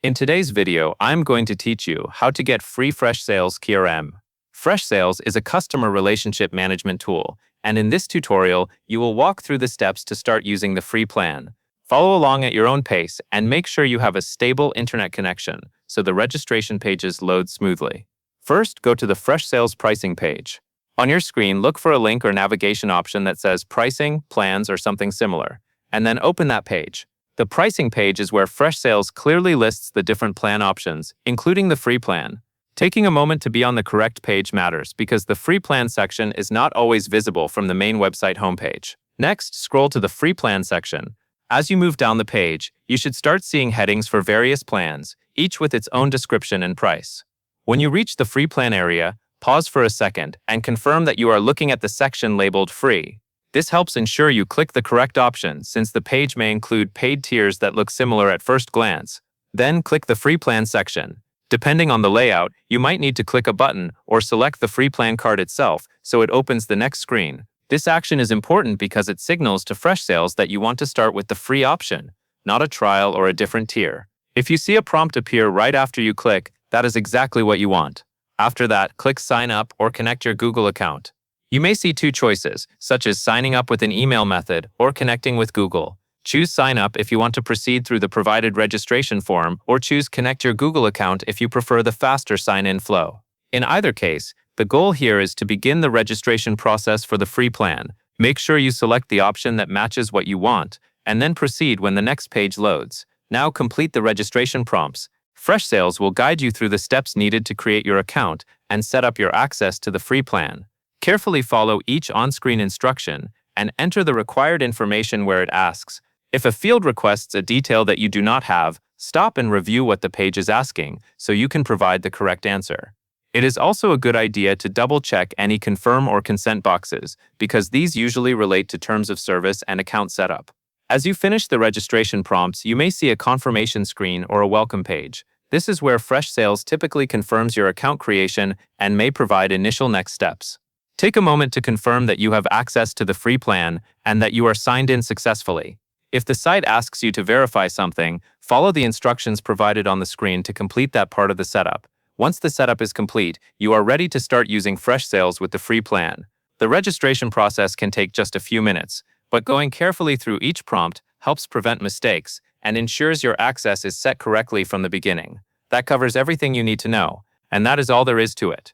In today's video, I'm going to teach you how to get free Freshsales Crm. Freshsales is a customer relationship management tool, and in this tutorial, you will walk through the steps to start using the free plan. Follow along at your own pace and make sure you have a stable internet connection so the registration pages load smoothly. First, go to the Freshsales pricing page. On your screen, look for a link or navigation option that says pricing, plans, or something similar, and then open that page. The pricing page is where Freshsales clearly lists the different plan options, including the free plan. Taking a moment to be on the correct page matters because the free plan section is not always visible from the main website homepage. Next, scroll to the free plan section. As you move down the page, you should start seeing headings for various plans, each with its own description and price. When you reach the free plan area, pause for a second and confirm that you are looking at the section labeled Free. This helps ensure you click the correct option since the page may include paid tiers that look similar at first glance. Then click the free plan section. Depending on the layout, you might need to click a button or select the free plan card itself so it opens the next screen. This action is important because it signals to Freshsales that you want to start with the free option, not a trial or a different tier. If you see a prompt appear right after you click, that is exactly what you want. After that, click Sign Up or connect your Google account. You may see two choices, such as signing up with an email method or connecting with Google. Choose Sign Up if you want to proceed through the provided registration form, or choose Connect your Google account if you prefer the faster sign-in flow. In either case, the goal here is to begin the registration process for the free plan. Make sure you select the option that matches what you want, and then proceed when the next page loads. Now complete the registration prompts. Freshsales will guide you through the steps needed to create your account and set up your access to the free plan. Carefully follow each on-screen instruction and enter the required information where it asks. If a field requests a detail that you do not have, stop and review what the page is asking so you can provide the correct answer. It is also a good idea to double-check any confirm or consent boxes because these usually relate to terms of service and account setup. As you finish the registration prompts, you may see a confirmation screen or a welcome page. This is where Freshsales typically confirms your account creation and may provide initial next steps. Take a moment to confirm that you have access to the free plan and that you are signed in successfully. If the site asks you to verify something, follow the instructions provided on the screen to complete that part of the setup. Once the setup is complete, you are ready to start using Freshsales with the free plan. The registration process can take just a few minutes, but going carefully through each prompt helps prevent mistakes and ensures your access is set correctly from the beginning. That covers everything you need to know, and that is all there is to it.